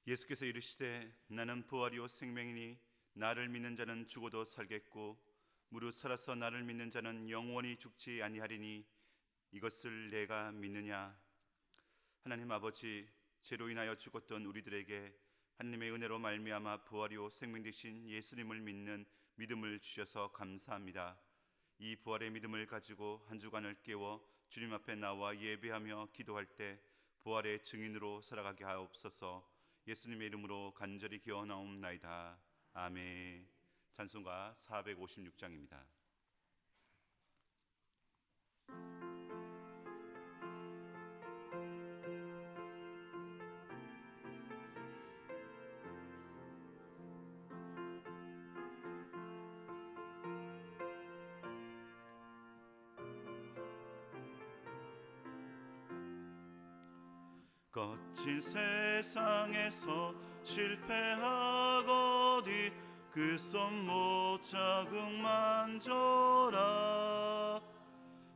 예수께서 이르시되 나는 부활이요 생명이니 나를 믿는 자는 죽어도 살겠고 무릇 살아서 나를 믿는 자는 영원히 죽지 아니하리니 이것을 내가 믿느냐. 하나님 아버지, 죄로 인하여 죽었던 우리들에게 하나님의 은혜로 말미암아 부활이요 생명 되신 예수님을 믿는 믿음을 주셔서 감사합니다. 이 부활의 믿음을 가지고 한 주간을 깨워 주님 앞에 나와 예배하며 기도할 때 부활의 증인으로 살아가게 하옵소서. 예수님의 이름으로 간절히 기원하옵나이다. 아멘. 찬송가 456장입니다. 거친 세상에서 실패하거디 그 손못 자국 만져라.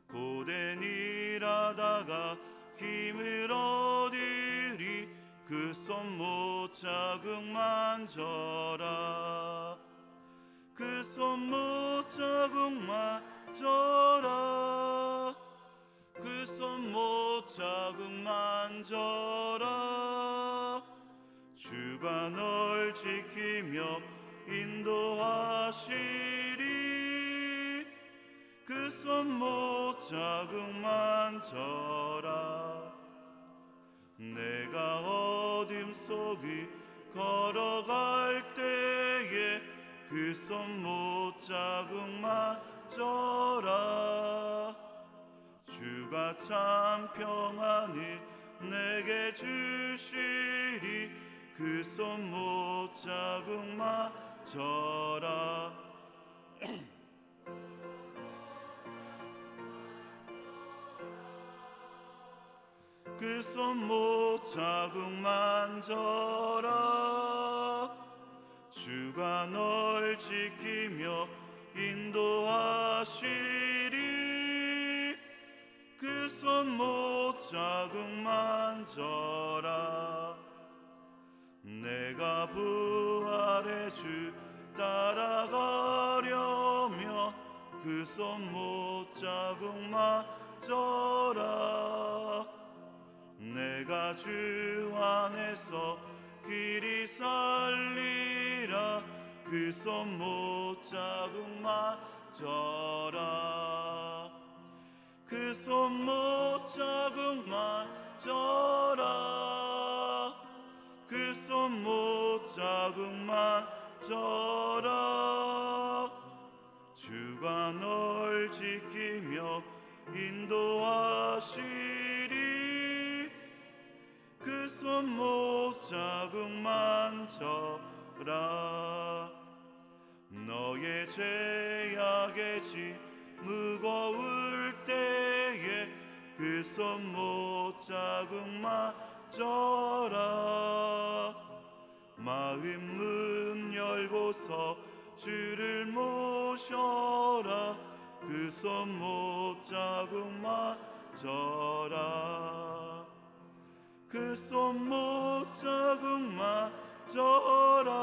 고된 일하다가 힘을 얻으리 그 손못 자국 만져라. 그 손못 자국 만져라. 그 손못 자국 만져라. 주가 널 지키며 인도하시리. 그 손못 자국 만져라. 내가 어둠 속을 걸어갈 때에 그 손못 자국 만져라. 주가 참 평안을 내게 주시리. 그 손못 자국 만져라. 그 손못 자국 만져라. 주가 널 지키며 인도하시리. 그 손못 자국 만져라. 내가 부활의 주 따라가려며 그 손못 자국 만져라. 내가 주 안에서 길이 살리라. 그 손못 자국 만져라. 그 손못 자국 만져라. 그 손못 자국 만져라. 주가 널 지키며 인도하시리. 그 손못 자국 만져라. 너의 죄악의 짐 무거울 때에 그 손못 자국 만져라. 마음 문 열고서 주를 모셔라. 그 손못 자국 만져라. 그 손못 자국 만져라.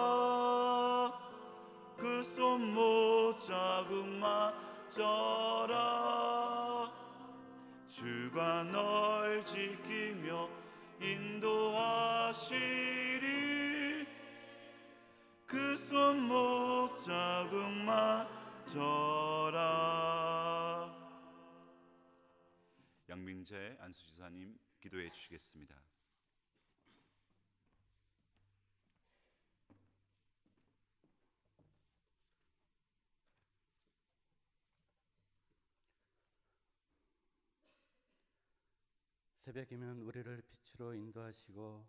그 손못 자국 만져라. 주가 널 지키며 인도하시리. 그 손못 자국 만져라. 양민재 안수지사님 기도해 주시겠습니다. 새벽이면 우리를 빛으로 인도하시고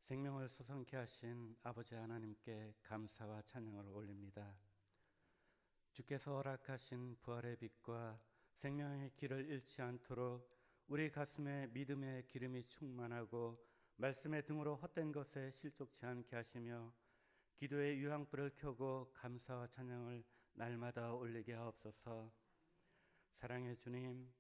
생명을 솟아나게 하신 아버지 하나님께 감사와 찬양을 올립니다. 주께서 허락하신 부활의 빛과 생명의 길을 잃지 않도록 우리 가슴에 믿음의 기름이 충만하고 말씀의 등으로 헛된 것에 실족치 않게 하시며 기도의 유황불을 켜고 감사와 찬양을 날마다 올리게 하옵소서. 사랑의 주님,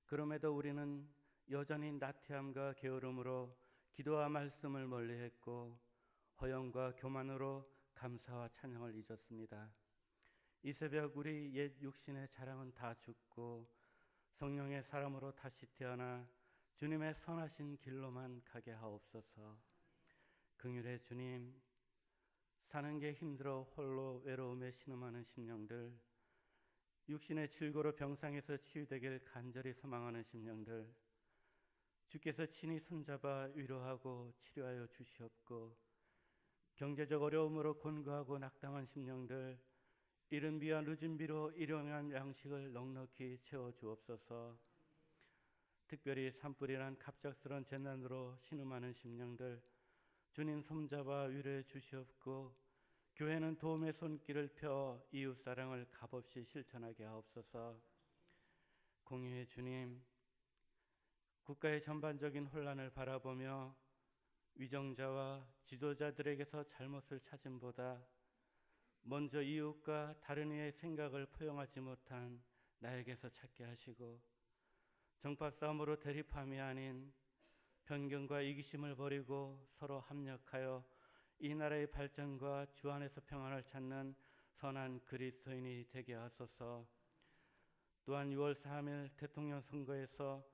그럼에도 우리는 여전히 나태함과 게으름으로 기도와 말씀을 멀리했고 허영과 교만으로 감사와 찬양을 잊었습니다. 이 새벽 우리 옛 육신의 자랑은 다 죽고 성령의 사람으로 다시 태어나 주님의 선하신 길로만 가게 하옵소서. 긍휼의 주님, 사는 게 힘들어 홀로 외로움에 신음하는 심령들, 육신의 질고로 병상에서 치유되길 간절히 소망하는 심령들, 주께서 친히 손잡아 위로하고 치료하여 주시옵고, 경제적 어려움으로 곤고하고 낙담한 심령들, 이른 비와 늦은 비로 일용할 양식을 넉넉히 채워 주옵소서. 특별히 산불이란 갑작스런 재난으로 신음하는 심령들, 주님 손잡아 위로해 주시옵고, 교회는 도움의 손길을 펴 이웃사랑을 값없이 실천하게 하옵소서. 공의의 주님, 국가의 전반적인 혼란을 바라보며 위정자와 지도자들에게서 잘못을 찾음보다 먼저 이웃과 다른 이의 생각을 포용하지 못한 나에게서 찾게 하시고, 정파 싸움으로 대립함이 아닌 편견과 이기심을 버리고 서로 합력하여 이 나라의 발전과 주 안에서 평안을 찾는 선한 그리스도인이 되게 하소서. 또한 6월 3일 대통령 선거에서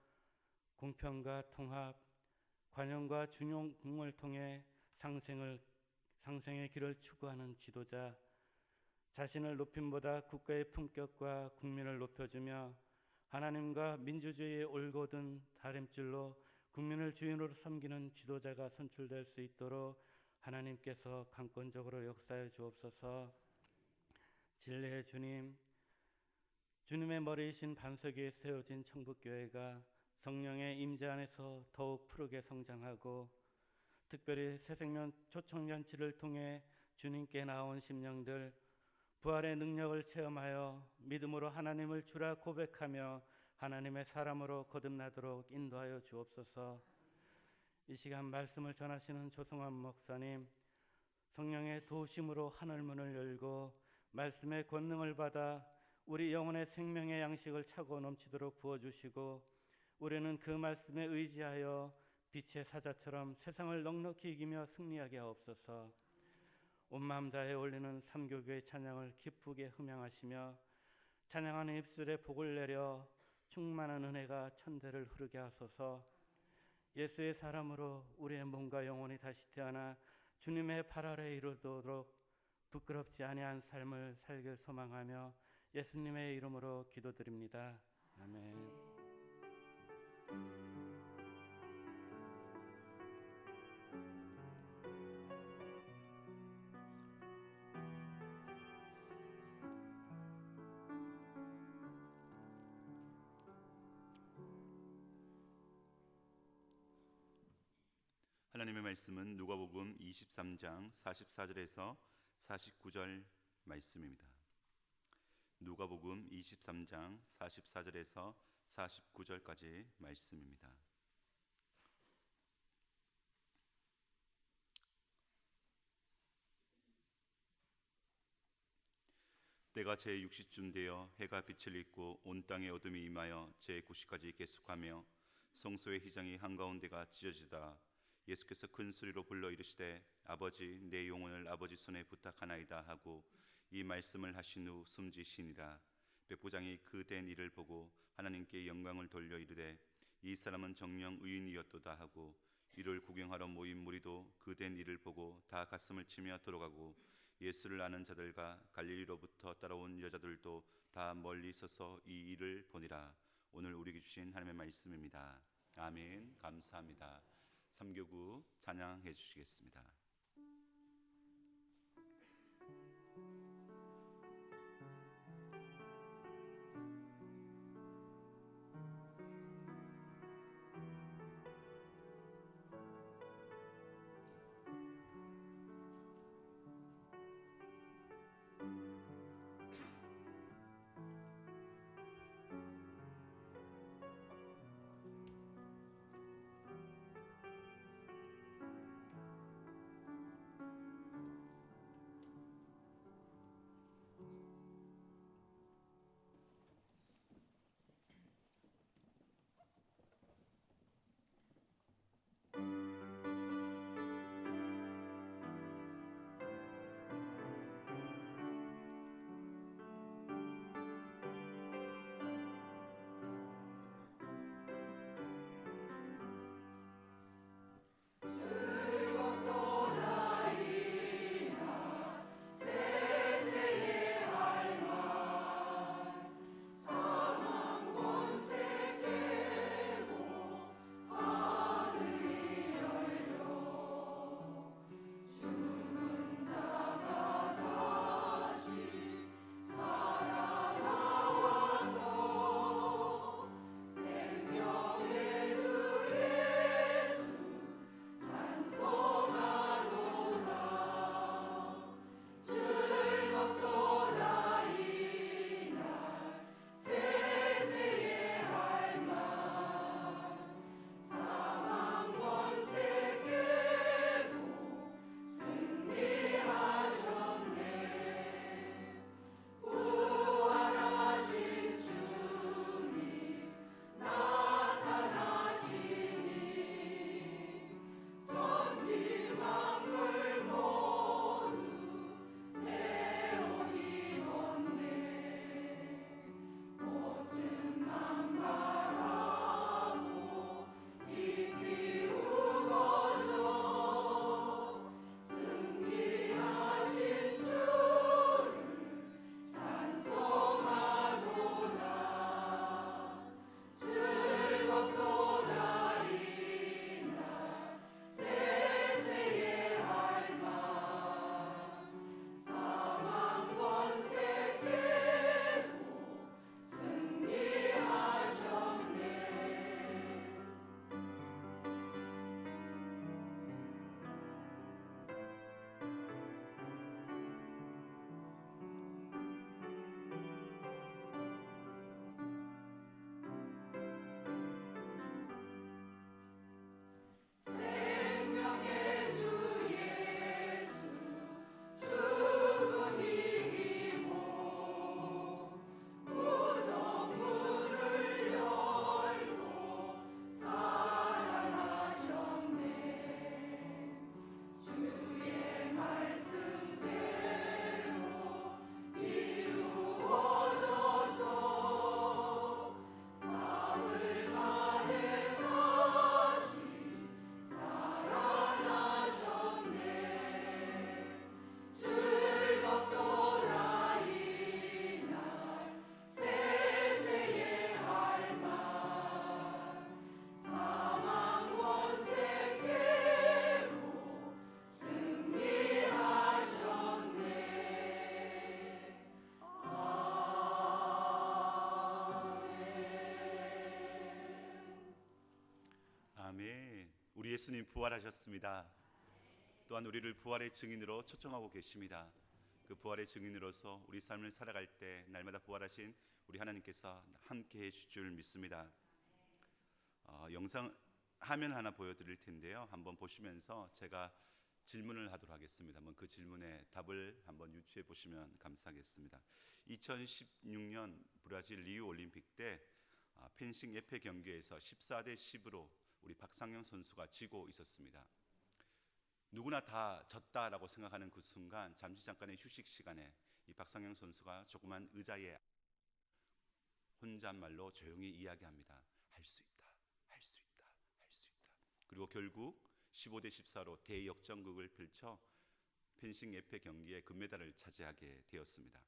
공평과 통합, 관용과 준용을 통해 상생의 길을 추구하는 지도자, 자신을 높임보다 국가의 품격과 국민을 높여주며 하나님과 민주주의의 올곧은 다림줄로 국민을 주인으로 섬기는 지도자가 선출될 수 있도록 하나님께서 강권적으로 역사해 주옵소서. 진리의 주님, 주님의 머리이신 반석 위에 세워진 천국교회가 성령의 임재 안에서 더욱 푸르게 성장하고, 특별히 새생명 초청잔치를 통해 주님께 나온 심령들 부활의 능력을 체험하여 믿음으로 하나님을 주라 고백하며 하나님의 사람으로 거듭나도록 인도하여 주옵소서. 이 시간 말씀을 전하시는 조성환 목사님, 성령의 도우심으로 하늘문을 열고 말씀의 권능을 받아 우리 영혼의 생명의 양식을 차고 넘치도록 부어주시고, 우리는 그 말씀에 의지하여 빛의 사자처럼 세상을 넉넉히 이기며 승리하게 하옵소서. 온 마음 다해 올리는 삼교교의 찬양을 기쁘게 흠양하시며 찬양하는 입술에 복을 내려 충만한 은혜가 천대를 흐르게 하소서. 예수의 사람으로 우리의 몸과 영혼이 다시 태어나 주님의 발 아래 이르도록 부끄럽지 아니한 삶을 살길 소망하며 예수님의 이름으로 기도드립니다. 아멘. 하나님의 말씀은 누가복음 23장 44절에서 49절 말씀입니다. 누가복음 23장 44절에서 49절까지 말씀입니다. 때가 제60쯤 되어 해가 빛을 잇고 온 땅에 어둠이 임하여 제90까지 계속하며 성소의 휘장이 한가운데가 찢어지다 예수께서 큰 소리로 불러 이르시되 아버지 내 영혼을 아버지 손에 부탁하나이다 하고 이 말씀을 하신 후 숨지시니라. 백부장이 그 된 일을 보고 하나님께 영광을 돌려 이르되 이 사람은 정녕 의인이었도다 하고 이를 구경하러 모인 무리도 그 된 일을 보고 다 가슴을 치며 들어가고 예수를 아는 자들과 갈릴리로부터 따라온 여자들도 다 멀리 서서 이 일을 보니라. 오늘 우리에게 주신 하나님의 말씀입니다. 아멘. 감사합니다. 3교구 찬양해 주시겠습니다. 예수님 부활하셨습니다. 또한 우리를 부활의 증인으로 초청하고 계십니다. 그 부활의 증인으로서 우리 삶을 살아갈 때 날마다 부활하신 우리 하나님께서 함께해 주실 줄 믿습니다. 영상 화면 하나 보여드릴 텐데요. 한번 보시면서 제가 질문을 하도록 하겠습니다. 한번 그 질문에 답을 한번 유추해 보시면 감사하겠습니다. 2016년 브라질 리우 올림픽 때 펜싱 예패 경기에서 14대 10으로 우리 박상영 선수가 지고 있었습니다. 누구나 다 졌다라고 생각하는 그 순간 잠깐의 휴식 시간에 이 박상영 선수가 조그만 의자에 혼잣말로 조용히 이야기합니다. 할 수 있다, 할 수 있다, 할 수 있다. 그리고 결국 15대 14로 대역전극을 펼쳐 펜싱 예패 경기에 금메달을 차지하게 되었습니다.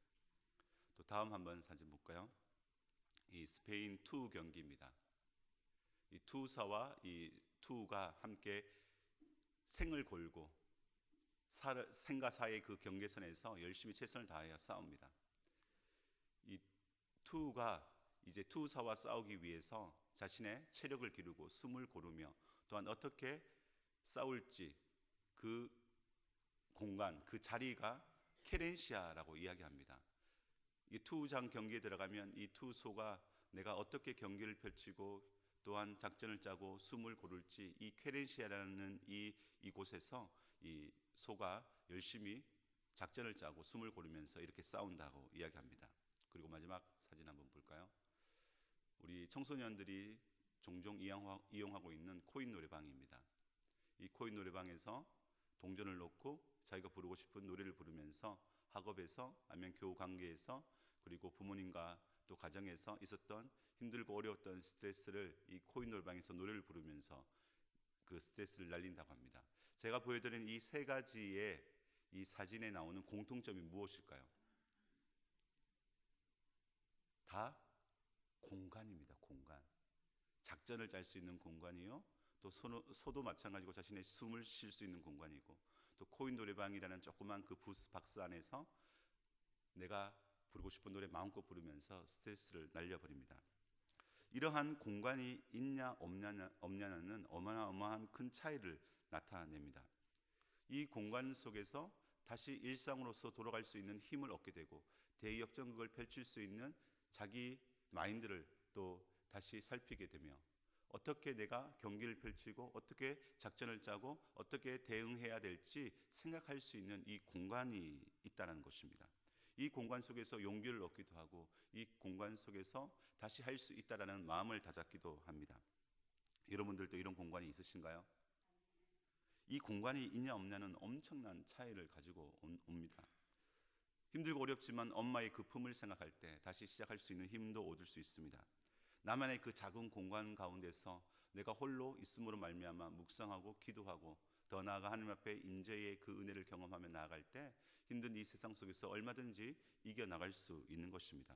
또 다음 한번 사진 볼까요? 이 스페인 투 경기입니다. 이 투사와 이 투가 함께 생을 걸고 생과 사의 그 경계선에서 열심히 최선을 다하여 싸웁니다. 이 투가 이제 투사와 싸우기 위해서 자신의 체력을 기르고 숨을 고르며 또한 어떻게 싸울지 그 공간, 그 자리가 케렌시아라고 이야기합니다. 이 투장 경기에 들어가면 이 투소가 내가 어떻게 경기를 펼치고 또한 작전을 짜고 숨을 고를지 이 케렌시아라는 이곳에서 이 소가 열심히 작전을 짜고 숨을 고르면서 이렇게 싸운다고 이야기합니다. 그리고 마지막 사진 한번 볼까요? 우리 청소년들이 종종 이용하고 있는 코인 노래방입니다. 이 코인 노래방에서 동전을 놓고 자기가 부르고 싶은 노래를 부르면서 학업에서 아니면 교우 관계에서 그리고 부모님과 또 가정에서 있었던 힘들고 어려웠던 스트레스를 이 코인 노래방에서 노래를 부르면서 그 스트레스를 날린다고 합니다. 제가 보여드린 이 세 가지의 이 사진에 나오는 공통점이 무엇일까요? 다 공간입니다. 공간. 작전을 짤 수 있는 공간이요. 또 소도 마찬가지고 자신의 숨을 쉴 수 있는 공간이고 또 코인 노래방이라는 조그만 그 박스 안에서 내가 부르고 싶은 노래 마음껏 부르면서 스트레스를 날려버립니다. 이러한 공간이 있냐 없냐는 어마어마한 큰 차이를 나타냅니다. 이 공간 속에서 다시 일상으로서 돌아갈 수 있는 힘을 얻게 되고 대역전극을 펼칠 수 있는 자기 마인드를 또 다시 살피게 되며 어떻게 내가 경기를 펼치고 어떻게 작전을 짜고 어떻게 대응해야 될지 생각할 수 있는 이 공간이 있다는 것입니다. 이 공간 속에서 용기를 얻기도 하고 이 공간 속에서 다시 할 수 있다라는 마음을 다잡기도 합니다. 여러분들도 이런 공간이 있으신가요? 이 공간이 있냐 없냐는 엄청난 차이를 가지고 옵니다. 힘들고 어렵지만 엄마의 그 품을 생각할 때 다시 시작할 수 있는 힘도 얻을 수 있습니다. 나만의 그 작은 공간 가운데서 내가 홀로 있음으로 말미암아 묵상하고 기도하고 더 나아가 하나님 앞에 임재의 그 은혜를 경험하며 나아갈 때 힘든 이 세상 속에서 얼마든지 이겨나갈 수 있는 것입니다.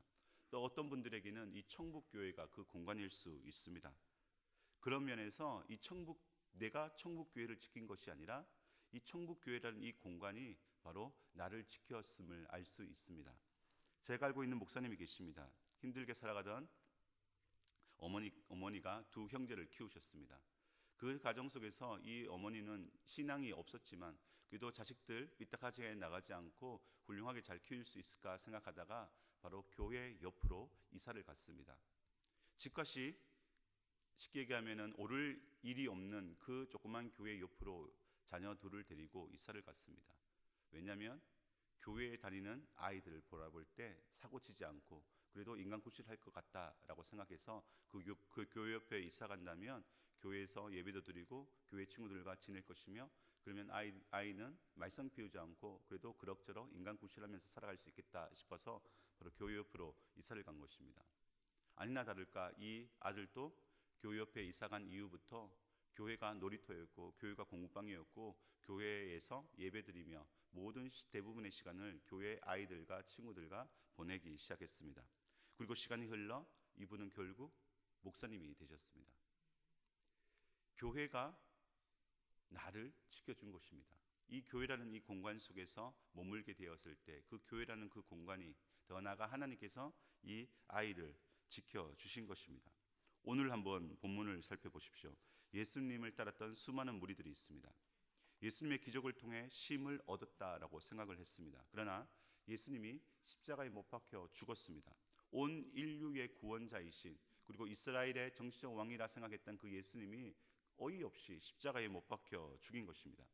또 어떤 분들에게는 이 천국교회가 그 공간일 수 있습니다. 그런 면에서 내가 천국교회를 지킨 것이 아니라 이 천국교회라는 이 공간이 바로 나를 지켰음을 알 수 있습니다. 제가 알고 있는 목사님이 계십니다. 힘들게 살아가던 어머니가 두 형제를 키우셨습니다. 그 가정 속에서 이 어머니는 신앙이 없었지만 그래도 자식들 삐딱하게 나가지 않고 훌륭하게 잘 키울 수 있을까 생각하다가 바로 교회 옆으로 이사를 갔습니다. 집값이 쉽게 얘기하면 오를 일이 없는 그 조그만 교회 옆으로 자녀 둘을 데리고 이사를 갔습니다. 왜냐하면 교회에 다니는 아이들을 보라볼 때 사고치지 않고 그래도 인간구실할 것 같다라고 생각해서 그 교회 옆에 이사 간다면 교회에서 예배도 드리고 교회 친구들과 지낼 것이며 그러면 아이는 말썽 피우지 않고 그래도 그럭저럭 인간구실하면서 살아갈 수 있겠다 싶어서 바로 교회 옆으로 이사를 간 것입니다. 아니나 다를까 이 아들도 교회 옆에 이사 간 이후부터 교회가 놀이터였고 교회가 공부방이었고 교회에서 예배드리며 모든 대부분의 시간을 교회 아이들과 친구들과 보내기 시작했습니다. 그리고 시간이 흘러 이분은 결국 목사님이 되셨습니다. 교회가 나를 지켜준 것입니다. 이 교회라는 이 공간 속에서 머물게 되었을 때 그 교회라는 그 공간이 더 나아가 하나님께서 이 아이를 지켜주신 것입니다. 오늘 한번 본문을 살펴보십시오. 예수님을 따랐던 수많은 무리들이 있습니다. 예수님의 기적을 통해 쉼을 얻었다라고 생각을 했습니다. 그러나 예수님이 십자가에 못 박혀 죽었습니다. 온 인류의 구원자이신, 그리고 이스라엘의 정치적 왕이라 생각했던 그 예수님이 어이없이 십자가에 못 박혀 죽인 것입니다.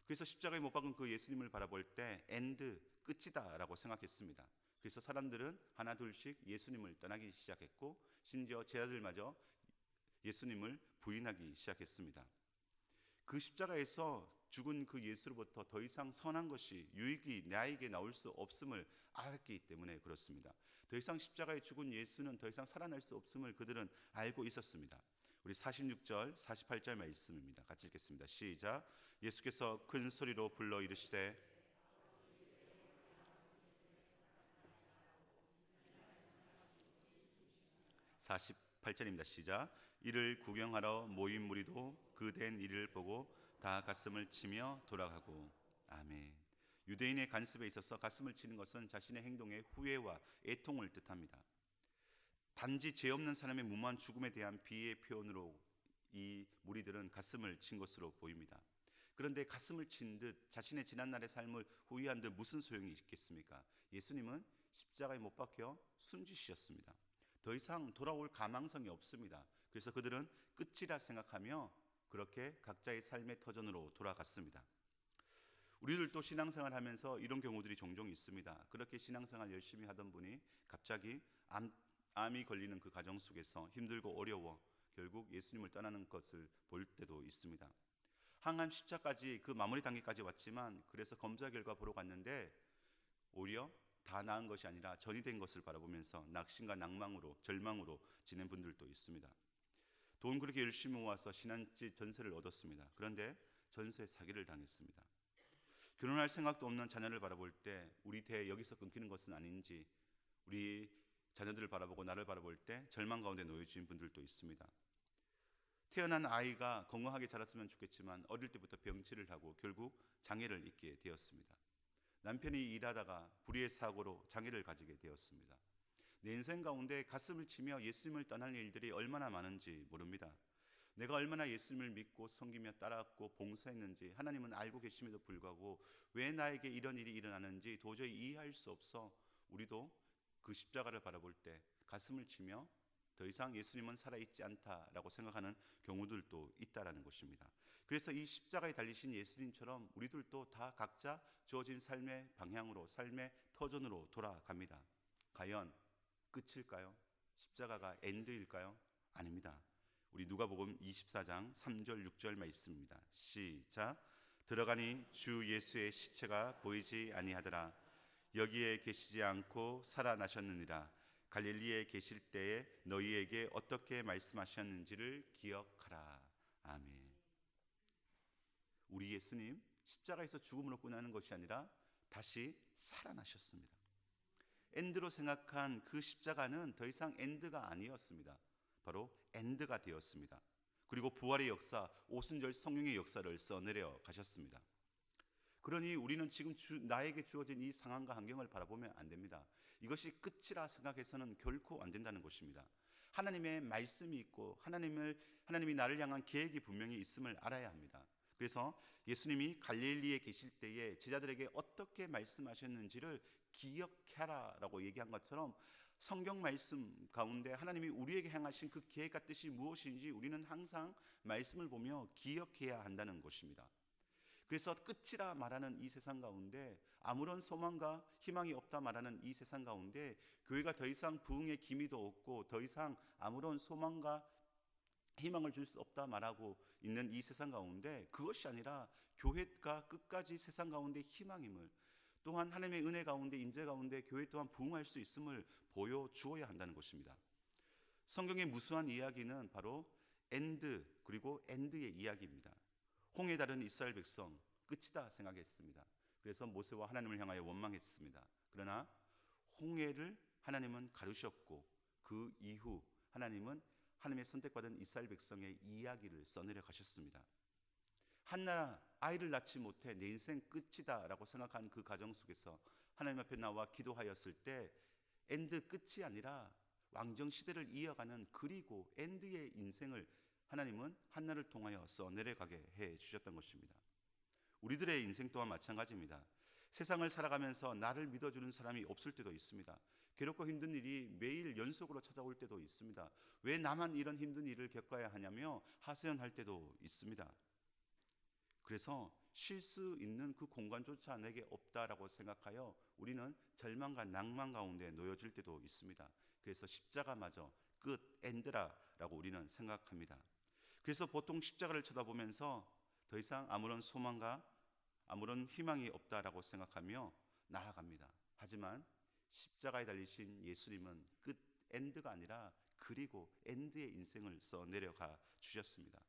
그래서 십자가에 못 박은 그 예수님을 바라볼 때 엔드, 끝이다라고 생각했습니다. 그래서 사람들은 하나 둘씩 예수님을 떠나기 시작했고, 심지어 제자들마저 예수님을 부인하기 시작했습니다. 그 십자가에서 죽은 그 예수로부터 더 이상 선한 것이, 유익이 나에게 나올 수 없음을 알았기 때문에 그렇습니다. 더 이상 십자가에 죽은 예수는 더 이상 살아날 수 없음을 그들은 알고 있었습니다. 우리 46절, 48절 말씀입니다. 같이 읽겠습니다. 시작. 예수께서 큰 소리로 불러 이르시되 48절입니다. 시작. 이를 구경하러 모인 무리도 그 된 일을 보고 다 가슴을 치며 돌아가고. 아멘. 유대인의 관습에 있어서 가슴을 치는 것은 자신의 행동의 후회와 애통을 뜻합니다. 단지 죄 없는 사람의 무모한 죽음에 대한 비애의 표현으로 이 무리들은 가슴을 친 것으로 보입니다. 그런데 가슴을 친 듯 자신의 지난날의 삶을 후회한 듯 무슨 소용이 있겠습니까? 예수님은 십자가에 못 박혀 숨지셨습니다. 더 이상 돌아올 가망성이 없습니다. 그래서 그들은 끝이라 생각하며 그렇게 각자의 삶의 터전으로 돌아갔습니다. 우리들도 신앙생활 하면서 이런 경우들이 종종 있습니다. 그렇게 신앙생활 열심히 하던 분이 갑자기 암이 걸리는 그 과정 속에서 힘들고 어려워 결국 예수님을 떠나는 것을 볼 때도 있습니다. 항암 10차까지 그 마무리 단계까지 왔지만, 그래서 검사 결과 보러 갔는데 오히려 다 나은 것이 아니라 전이 된 것을 바라보면서 낙심과 낭망으로, 절망으로 지낸 분들도 있습니다. 돈 그렇게 열심히 모아서 신한집 전세를 얻었습니다. 그런데 전세 사기를 당했습니다. 결혼할 생각도 없는 자녀를 바라볼 때 우리 대 여기서 끊기는 것은 아닌지, 우리 자녀들을 바라보고 나를 바라볼 때 절망 가운데 놓여진 분들도 있습니다. 태어난 아이가 건강하게 자랐으면 좋겠지만 어릴 때부터 병치를 하고 결국 장애를 입게 되었습니다. 남편이 일하다가 불의의 사고로 장애를 가지게 되었습니다. 내 인생 가운데 가슴을 치며 예수님을 떠날 일들이 얼마나 많은지 모릅니다. 내가 얼마나 예수님을 믿고 섬기며 따랐고 봉사했는지 하나님은 알고 계심에도 불구하고 왜 나에게 이런 일이 일어나는지 도저히 이해할 수 없어 우리도 그 십자가를 바라볼 때 가슴을 치며 더 이상 예수님은 살아있지 않다라고 생각하는 경우들도 있다라는 것입니다. 그래서 이 십자가에 달리신 예수님처럼 우리들도 다 각자 주어진 삶의 방향으로, 삶의 터전으로 돌아갑니다. 과연 끝일까요? 십자가가 엔드일까요? 아닙니다. 우리 누가복음 24장 3절 6절 말씀입니다. 시작. 들어가니 주 예수의 시체가 보이지 아니하더라. 여기에 계시지 않고 살아나셨느니라. 갈릴리에 계실 때에 너희에게 어떻게 말씀하셨는지를 기억하라. 아멘. 우리 예수님 십자가에서 죽음으로 끝나는 것이 아니라 다시 살아나셨습니다. 엔드로 생각한 그 십자가는 더 이상 엔드가 아니었습니다. 바로 엔드가 되었습니다. 그리고 부활의 역사, 오순절 성령의 역사를 써내려 가셨습니다. 그러니 우리는 지금 나에게 주어진 이 상황과 환경을 바라보면 안 됩니다. 이것이 끝이라 생각해서는 결코 안 된다는 것입니다. 하나님의 말씀이 있고 하나님이 나를 향한 계획이 분명히 있음을 알아야 합니다. 그래서 예수님이 갈릴리에 계실 때에 제자들에게 어떻게 말씀하셨는지를 기억하라라고 얘기한 것처럼 성경 말씀 가운데 하나님이 우리에게 향하신 그 계획과 뜻이 무엇인지 우리는 항상 말씀을 보며 기억해야 한다는 것입니다. 그래서 끝이라 말하는 이 세상 가운데, 아무런 소망과 희망이 없다 말하는 이 세상 가운데 교회가 더 이상 부흥의 기미도 없고 더 이상 아무런 소망과 희망을 줄 수 없다 말하고 있는 이 세상 가운데, 그것이 아니라 교회가 끝까지 세상 가운데 희망임을, 또한 하나님의 은혜 가운데 임재 가운데 교회 또한 부흥할 수 있음을 보여주어야 한다는 것입니다. 성경의 무수한 이야기는 바로 엔드 그리고 엔드의 이야기입니다. 홍해 다른 이스라엘 백성 끝이다 생각했습니다. 그래서 모세와 하나님을 향하여 원망했습니다. 그러나 홍해를 하나님은 가르셨고 그 이후 하나님은 하나님의 선택받은 이스라엘 백성의 이야기를 써내려 가셨습니다. 한나 아이를 낳지 못해 내 인생 끝이다 라고 생각한 그 가정 속에서 하나님 앞에 나와 기도하였을 때 엔드 끝이 아니라 왕정 시대를 이어가는, 그리고 엔드의 인생을 하나님은 한나를 통하여 써내려가게 해 주셨던 것입니다. 우리들의 인생 또한 마찬가지입니다. 세상을 살아가면서 나를 믿어주는 사람이 없을 때도 있습니다. 괴롭고 힘든 일이 매일 연속으로 찾아올 때도 있습니다. 왜 나만 이런 힘든 일을 겪어야 하냐며 하소연할 때도 있습니다. 그래서 쉴 수 있는 그 공간조차 내게 없다라고 생각하여 우리는 절망과 낭만 가운데 놓여질 때도 있습니다. 그래서 십자가마저 끝, 엔드라라고 우리는 생각합니다. 그래서 보통 십자가를 쳐다보면서 더 이상 아무런 소망과 아무런 희망이 없다라고 생각하며 나아갑니다. 하지만 십자가에 달리신 예수님은 끝, 엔드가 아니라 그리고 엔드의 인생을 써 내려가 주셨습니다.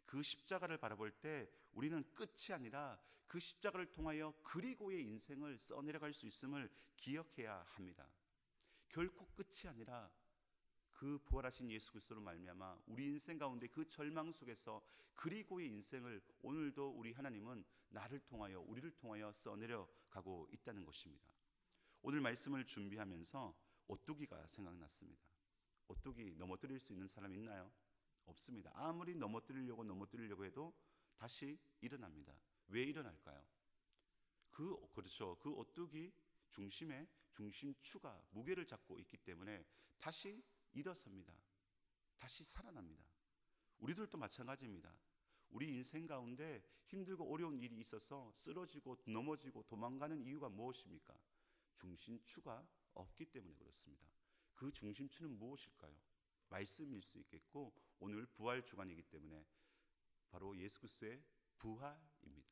그 십자가를 바라볼 때 우리는 끝이 아니라 그 십자가를 통하여 그리고의 인생을 써 내려갈 수 있음을 기억해야 합니다. 결코 끝이 아니라 그 부활하신 예수 그리스도로 말미암아 우리 인생 가운데 그 절망 속에서 그리고의 인생을 오늘도 우리 하나님은 나를 통하여 우리를 통하여 써내려가고 있다는 것입니다. 오늘 말씀을 준비하면서 오뚜기가 생각났습니다. 오뚜기 넘어뜨릴 수 있는 사람 있나요? 없습니다. 아무리 넘어뜨리려고 해도 다시 일어납니다. 왜 일어날까요? 그렇죠. 그 오뚜기 중심에 중심추가 무게를 잡고 있기 때문에 다시 일어섭니다. 다시 살아납니다. 우리들도 마찬가지입니다. 우리 인생 가운데 힘들고 어려운 일이 있어서 쓰러지고 넘어지고 도망가는 이유가 무엇입니까? 중심추가 없기 때문에 그렇습니다. 그 중심추는 무엇일까요? 말씀일 수 있겠고 오늘 부활 주간이기 때문에 바로 예수 그리스도의 부활입니다.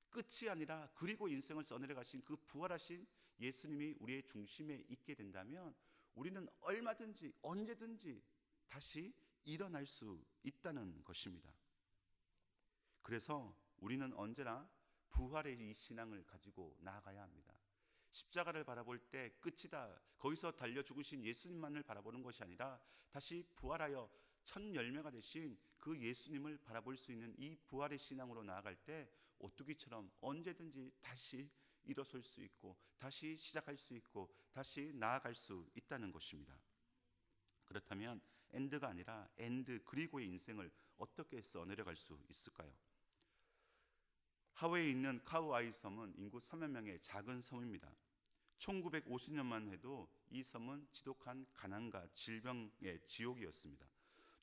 끝이 아니라 그리고 인생을 써내려가신 그 부활하신 예수님이 우리의 중심에 있게 된다면 우리는 얼마든지 언제든지 다시 일어날 수 있다는 것입니다. 그래서 우리는 언제나 부활의 이 신앙을 가지고 나아가야 합니다. 십자가를 바라볼 때 끝이다, 거기서 달려 죽으신 예수님만을 바라보는 것이 아니라 다시 부활하여 첫 열매가 되신 그 예수님을 바라볼 수 있는 이 부활의 신앙으로 나아갈 때 오뚜기처럼 언제든지 다시 일어설 수 있고 다시 시작할 수 있고 다시 나아갈 수 있다는 것입니다. 그렇다면 엔드가 아니라 엔드 그리고의 인생을 어떻게 써내려갈 수 있을까요? 하와이에 있는 카우아이 섬은 인구 3만 명의 작은 섬입니다. 1950년만 해도 이 섬은 지독한 가난과 질병의 지옥이었습니다.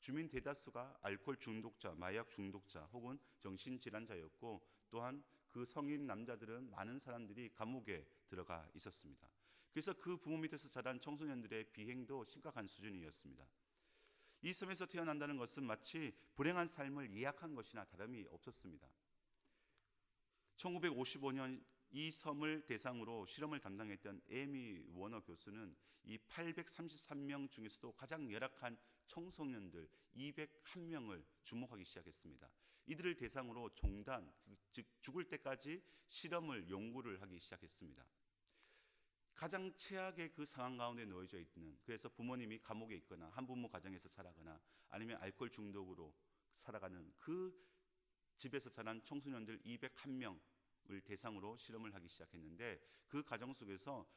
주민 대다수가 알코올 중독자, 마약 중독자 혹은 정신질환자였고 또한 그 성인 남자들은 많은 사람들이 감옥에 들어가 있었습니다. 그래서 그 부모 밑에서 자란 청소년들의 비행도 심각한 수준이었습니다. 이 섬에서 태어난다는 것은 마치 불행한 삶을 예약한 것이나 다름이 없었습니다. 1955년 이 섬을 대상으로 실험을 담당했던 에미 워너 교수는 이 833명 중에서도 가장 열악한 청소년들 201명을 주목하기 시작했습니다. 이들을 대상으로 종단, 즉 죽을 때까지 실험을 연구를 하기 시작했습니다. 가장 최악의 그 상황 가운데 놓여져 있는, 그래서 부모님이 감옥에 있거나 한부모 가정에서 자라거나 아니면 알코올 중독으로 살아가는 그 집에서 자란 청소년들 201명을 대상으로 실험을 하기 시작했는데 그 과정 속에서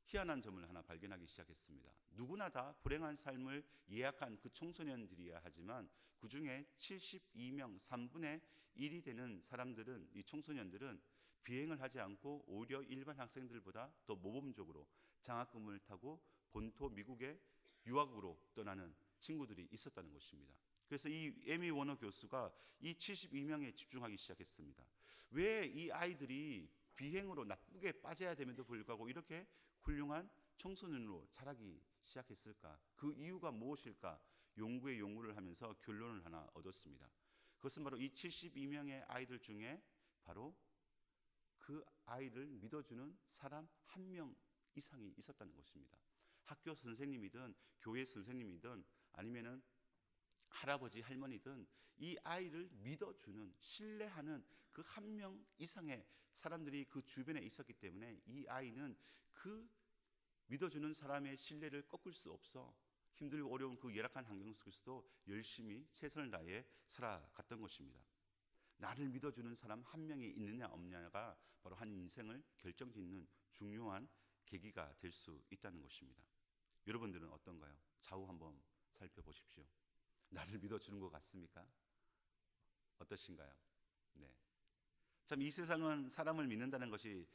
희한한 점을 하나 발견하기 시작했습니다. 누구나 다 불행한 삶을 예약한 그 청소년들이야 하지만 그 중에 72명 3분의 1이 되는 사람들은, 이 청소년들은 비행을 하지 않고 오히려 일반 학생들보다 더 모범적으로 장학금을 타고 본토 미국의 유학으로 떠나는 친구들이 있었다는 것입니다. 그래서 이 에미 워너 교수가 이 72명에 집중하기 시작했습니다. 왜 이 아이들이 비행으로 나쁘게 빠져야 됨에도 불구하고 이렇게 훌륭한 청소년으로 자라기 시작했을까? 그 이유가 무엇일까? 연구에 연구를 하면서 결론을 하나 얻었습니다. 그것은 바로 이 72명의 아이들 중에 바로 그 아이를 믿어주는 사람 한 명 이상이 있었다는 것입니다. 학교 선생님이든 교회 선생님이든 아니면은 할아버지 할머니든 이 아이를 믿어주는, 신뢰하는 그 한 명 이상의 사람들이 그 주변에 있었기 때문에 이 아이는 그 믿어주는 사람의 신뢰를 꺾을 수 없어 힘들고 어려운 그 열악한 환경 속에서도 열심히 최선을 다해 살아갔던 것입니다. 나를 믿어주는 사람 한 명이 있느냐 없느냐가 바로 한 인생을 결정짓는 중요한 계기가 될 수 있다는 것입니다. 여러분들은 어떤가요? 좌우 한번 살펴보십시오. 나를 믿어주는 것 같습니까? 어떠신가요? 네. 참 이 세상은 사람을 믿는다는 것이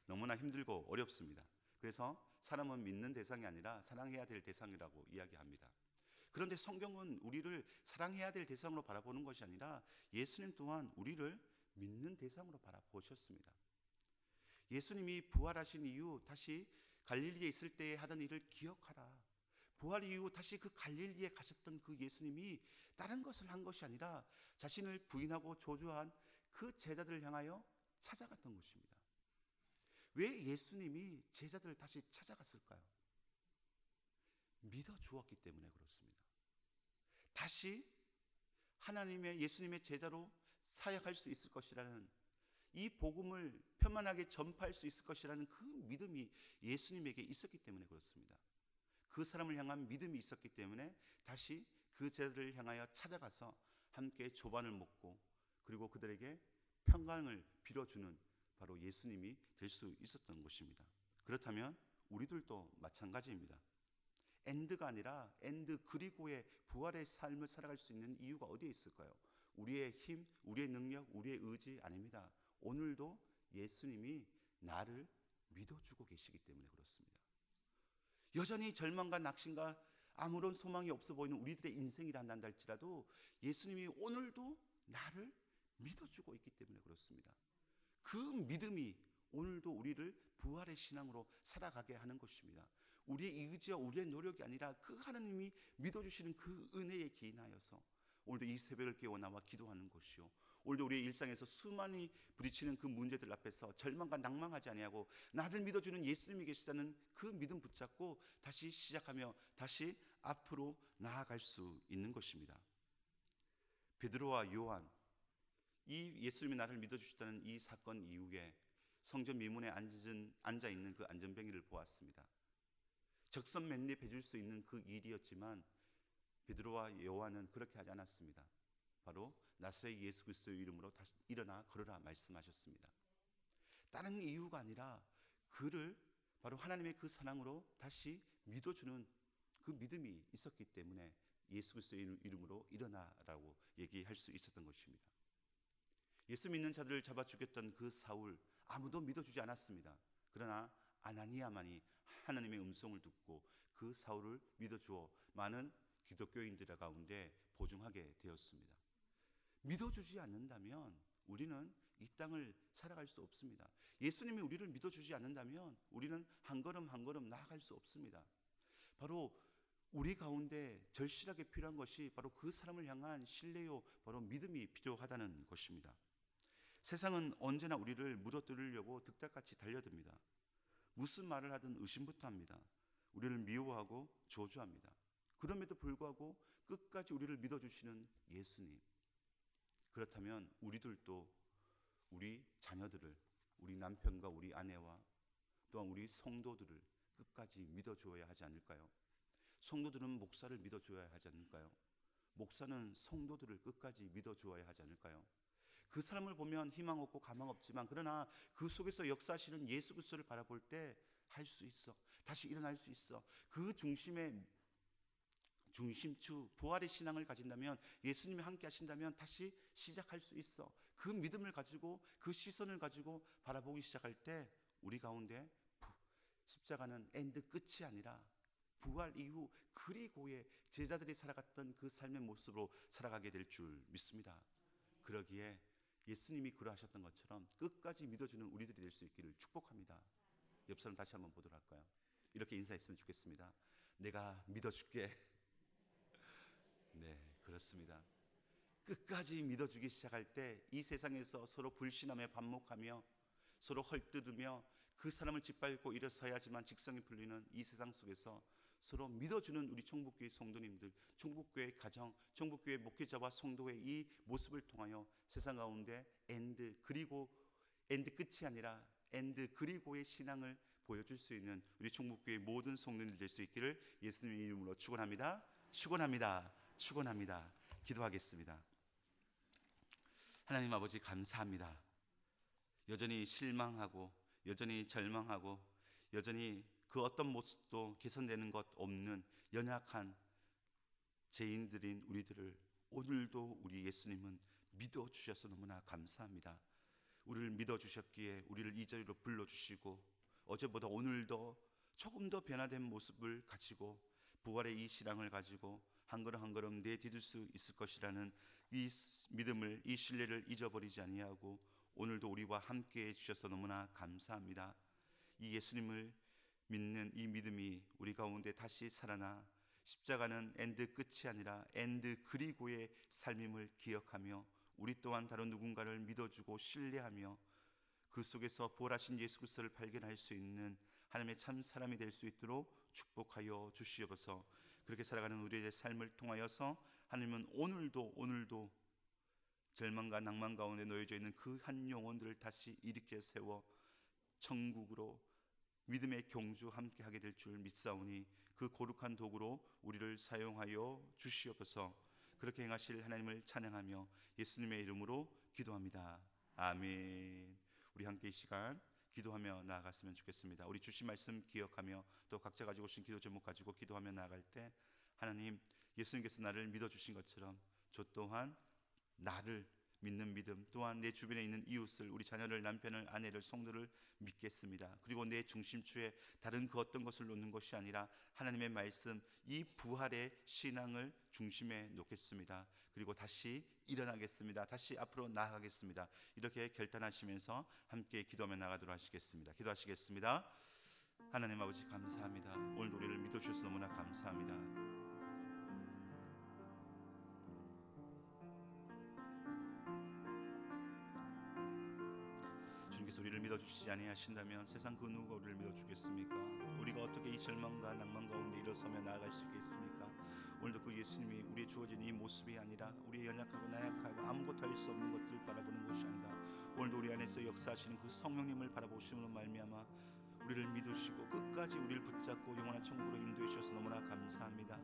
너무나 힘들고 어렵습니다. 그래서 사람은 믿는 대상이 아니라 사랑해야 될 대상이라고 이야기합니다. 그런데 성경은 우리를 사랑해야 될 대상으로 바라보는 것이 아니라 예수님 또한 우리를 믿는 대상으로 바라보셨습니다. 예수님이 부활하신 이후 다시 갈릴리에 있을 때 하던 일을 기억하라. 부활 이후 다시 그 갈릴리에 가셨던 그 예수님이 다른 것을 한 것이 아니라 자신을 부인하고 저주한 그 제자들을 향하여 찾아갔던 것입니다. 왜 예수님이 제자들을 다시 찾아갔을까요? 믿어 주었기 때문에 그렇습니다. 다시 하나님의 예수님의 제자로 사역할 수 있을 것이라는 이 복음을 편만하게 전파할 수 있을 것이라는 그 믿음이 예수님에게 있었기 때문에 그렇습니다. 그 사람을 향한 믿음이 있었기 때문에 다시 그 제자들을 향하여 찾아가서 함께 조반을 먹고 그리고 그들에게 평강을 빌어주는 바로 예수님이 될 수 있었던 것입니다. 그렇다면 우리들도 마찬가지입니다. 엔드가 아니라 엔드 그리고의 부활의 삶을 살아갈 수 있는 이유가 어디에 있을까요? 우리의 힘, 우리의 능력, 우리의 의지 아닙니다. 오늘도 예수님이 나를 믿어주고 계시기 때문에 그렇습니다. 여전히 절망과 낙심과 아무런 소망이 없어 보이는 우리들의 인생이란다 할지라도 예수님이 오늘도 나를 믿어주고 있기 때문에 그렇습니다. 그 믿음이 오늘도 우리를 부활의 신앙으로 살아가게 하는 것입니다. 우리의 의지와 우리의 노력이 아니라 그 하나님이 믿어주시는 그 은혜에 기인하여서 오늘도 이 새벽을 깨워 나와 기도하는 것이요, 오늘도 우리의 일상에서 수많이 부딪히는 그 문제들 앞에서 절망과 낭망하지 아니하고 나를 믿어주는 예수님이 계시다는 그 믿음 붙잡고 다시 시작하며 다시 앞으로 나아갈 수 있는 것입니다. 베드로와 요한, 이 예수님이 나를 믿어주시다는 이 사건 이후에 성전 미문에 앉아있는 그 안전뱅이를 보았습니다. 적선맨립해 줄 수 있는 그 일이었지만 베드로와 요한은 그렇게 하지 않았습니다. 바로 나사렛 예수 그리스도의 이름으로 다시 일어나 걸어라 말씀하셨습니다. 다른 이유가 아니라 그를 바로 하나님의 그 사랑으로 다시 믿어주는 그 믿음이 있었기 때문에 예수 그리스도의 이름으로 일어나라고 얘기할 수 있었던 것입니다. 예수 믿는 자들을 잡아 죽였던 그 사울, 아무도 믿어주지 않았습니다. 그러나 아나니아만이 하나님의 음성을 듣고 그 사울을 믿어주어 많은 기독교인들 가운데 보증하게 되었습니다. 믿어주지 않는다면 우리는 이 땅을 살아갈 수 없습니다. 예수님이 우리를 믿어주지 않는다면 우리는 한 걸음 한 걸음 나아갈 수 없습니다. 바로 우리 가운데 절실하게 필요한 것이 바로 그 사람을 향한 신뢰요, 바로 믿음이 필요하다는 것입니다. 세상은 언제나 우리를 무너뜨리려고 득달같이 달려듭니다. 무슨 말을 하든 의심부터 합니다. 우리를 미워하고 저주합니다. 그럼에도 불구하고 끝까지 우리를 믿어주시는 예수님, 그렇다면 우리들도 우리 자녀들을, 우리 남편과 우리 아내와 또한 우리 성도들을 끝까지 믿어주어야 하지 않을까요? 성도들은 목사를 믿어주어야 하지 않을까요? 목사는 성도들을 끝까지 믿어주어야 하지 않을까요? 그 사람을 보면 희망 없고 가망 없지만 그러나 그 속에서 역사하시는 예수 그리스도를 바라볼 때 할 수 있어, 다시 일어날 수 있어. 그 중심의 중심추 부활의 신앙을 가진다면, 예수님이 함께 하신다면 다시 시작할 수 있어. 그 믿음을 가지고 그 시선을 가지고 바라보기 시작할 때 우리 가운데 십자가는 엔드 끝이 아니라 부활 이후 그리고의 제자들이 살아갔던 그 삶의 모습으로 살아가게 될 줄 믿습니다. 그러기에 예수님이 그러하셨던 것처럼 끝까지 믿어주는 우리들이 될 수 있기를 축복합니다. 옆 사람 다시 한번 보도록 할까요? 이렇게 인사했으면 좋겠습니다. 내가 믿어줄게. 네, 그렇습니다. 끝까지 믿어주기 시작할 때 이 세상에서 서로 불신함에 반목하며 서로 헐뜯으며 그 사람을 짓밟고 일어서야지만 직성이 풀리는 이 세상 속에서 서로 믿어주는 우리 총복교회 성도님들, 총복교회 가정, 총복교회 목회자와 성도의 이 모습을 통하여 세상 가운데 엔드 끝이 아니라 엔드 그리고의 신앙을 보여줄 수 있는 우리 총복교회 모든 성도님들 될 수 있기를 예수님의 이름으로 축원합니다. 축원합니다. 축원합니다. 기도하겠습니다. 하나님 아버지 감사합니다. 여전히 실망하고 여전히 절망하고 여전히 그 어떤 모습도 개선되는 것 없는 연약한 죄인들인 우리들을 오늘도 우리 예수님은 믿어주셔서 너무나 감사합니다. 우리를 믿어주셨기에 우리를 이 자리로 불러주시고 어제보다 오늘도 조금 더 변화된 모습을 가지고 부활의 이 신앙을 가지고 한 걸음 한 걸음 내디딜 수 있을 것이라는 이 믿음을, 이 신뢰를 잊어버리지 아니하고 오늘도 우리와 함께 해주셔서 너무나 감사합니다. 이 예수님을 믿는 이 믿음이 우리 가운데 다시 살아나 십자가는 엔드 끝이 아니라 엔드 그리고의 삶임을 기억하며 우리 또한 다른 누군가를 믿어주고 신뢰하며 그 속에서 부활하신 예수 그리스도를 발견할 수 있는 하나님의 참 사람이 될 수 있도록 축복하여 주시옵소서. 그렇게 살아가는 우리의 삶을 통하여서 하나님은 오늘도 절망과 낭만 가운데 놓여져 있는 그 한 영혼들을 다시 일으켜 세워 천국으로 믿음의 경주 함께 하게 될 줄 믿사오니 그 거룩한 도구로 우리를 사용하여 주시옵소서. 그렇게 행하실 하나님을 찬양하며 예수님의 이름으로 기도합니다. 아멘. 우리 함께 이 시간 기도하며 나아갔으면 좋겠습니다. 우리 주신 말씀 기억하며 또 각자 가지고 오신 기도 제목 가지고 기도하며 나아갈 때 하나님, 예수님께서 나를 믿어주신 것처럼 저 또한 나를 믿는 믿음, 또한 내 주변에 있는 이웃을, 우리 자녀를, 남편을, 아내를, 성도를 믿겠습니다. 그리고 내 중심추에 다른 그 어떤 것을 놓는 것이 아니라 하나님의 말씀, 이 부활의 신앙을 중심에 놓겠습니다. 그리고 다시 일어나겠습니다. 다시 앞으로 나아가겠습니다. 이렇게 결단하시면서 함께 기도하며 나가도록 하시겠습니다. 기도하시겠습니다. 하나님 아버지 감사합니다. 오늘 우리를 믿어주셔서 너무나 감사합니다. 주님께서 우리를 믿어주시지 아니하신다면 세상 그 누가 우리를 믿어주겠습니까? 우리가 어떻게 이 절망과 낭만 가운데 일어서며 나아갈 수 있겠습니까? 오늘도 그 예수님이 우리의 주어진 이 모습이 아니라 우리의 연약하고 나약하고 아무것도 할 수 없는 것을 바라보는 것이 아니라 오늘도 우리 안에서 역사하시는 그 성령님을 바라보심으로 말미암아 우리를 믿으시고 끝까지 우리를 붙잡고 영원한 천국으로 인도해 주셔서 너무나 감사합니다.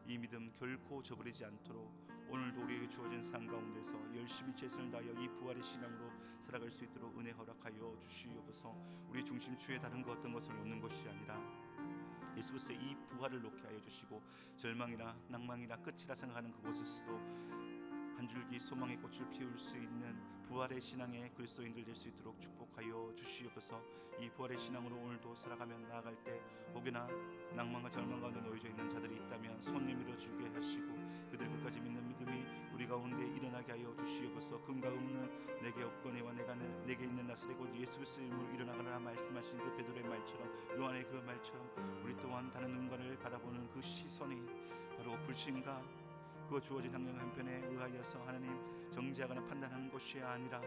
이 믿음 결코 저버리지 않도록 오늘도 우리에게 주어진 삶 가운데서 열심히 최선을 다하여 이 부활의 신앙으로 살아갈 수 있도록 은혜 허락하여 주시옵소서. 우리 중심추에 다른 것 어떤 것을 놓는 것이 아니라 예수 그리스도의 이 부활을 놓게 하여 주시고 절망이나 낭망이나 끝이라 생각하는 그곳에서도 한 줄기 소망의 꽃을 피울 수 있는 부활의 신앙의 그리스도인들 될 수 있도록 축복하여 주시옵소서. 이 부활의 신앙으로 오늘도 살아가며 나아갈 때 혹여나 낭만과 절망 가운데 놓여져 있는 자들이 있다면 손 내밀어 주게 하시고 그들 끝까지 믿는 믿음이 우리 가운데 일어나게 하여 주시옵소서. 금과 없는 내게 없거니와 내게 있는 나사렛 곧 예수 그리스도의 이름으로 일어나가라 말씀하신 그 베드로의 말처럼, 요한의 그 말처럼 우리 또한 다른 누군가를 바라보는 그 시선이 바로 불신과 그 주어진 학령 한편에 의하여서 하나님 정죄하거나 판단하는 것이 아니라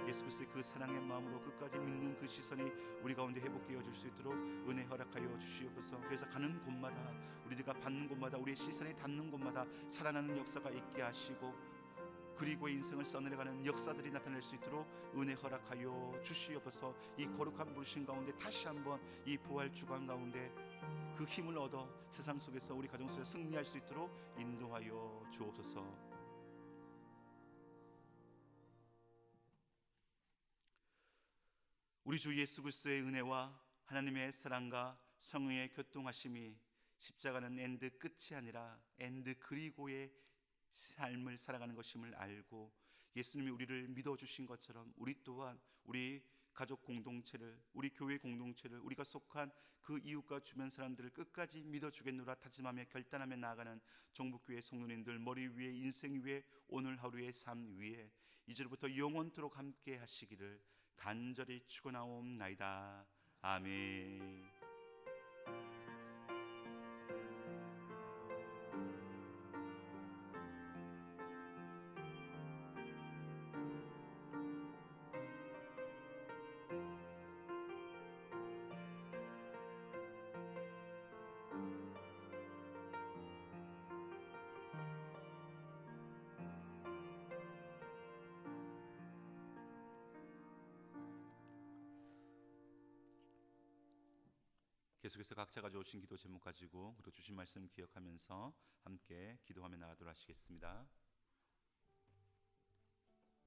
예수 그리스도의 그 사랑의 마음으로 끝까지 믿는 그 시선이 우리 가운데 회복되어질 수 있도록 은혜 허락하여 주시옵소서. 그래서 가는 곳마다 우리가 받는 곳마다 우리의 시선이 닿는 곳마다 살아나는 역사가 있게 하시고 그리고 인생을 써내려가는 역사들이 나타날 수 있도록 은혜 허락하여 주시옵소서. 이 거룩한 부르심 가운데 다시 한번 이 부활 주간 가운데 그 힘을 얻어 세상 속에서 우리 가정 속에서 승리할 수 있도록 인도하여 주옵소서. 우리 주 예수 그리스도의 은혜와 하나님의 사랑과 성령의 교통하심이 십자가는 엔드 끝이 아니라 엔드 그리고의 삶을 살아가는 것임을 알고 예수님이 우리를 믿어주신 것처럼 우리 또한 우리 가족 공동체를, 우리 교회 공동체를, 우리가 속한 그 이웃과 주변 사람들을 끝까지 믿어주겠노라 다짐하며 결단하며 나아가는 종북교회 성도님들 머리 위에, 인생 위에, 오늘 하루의 삶 위에 이제부터 영원토록 함께 하시기를 간절히 축원하옵나이다. 아멘. 계속해서 각자 가져오신 기도 제목 가지고 그리고 주신 말씀 기억하면서 함께 기도하며 나가도록 하시겠습니다.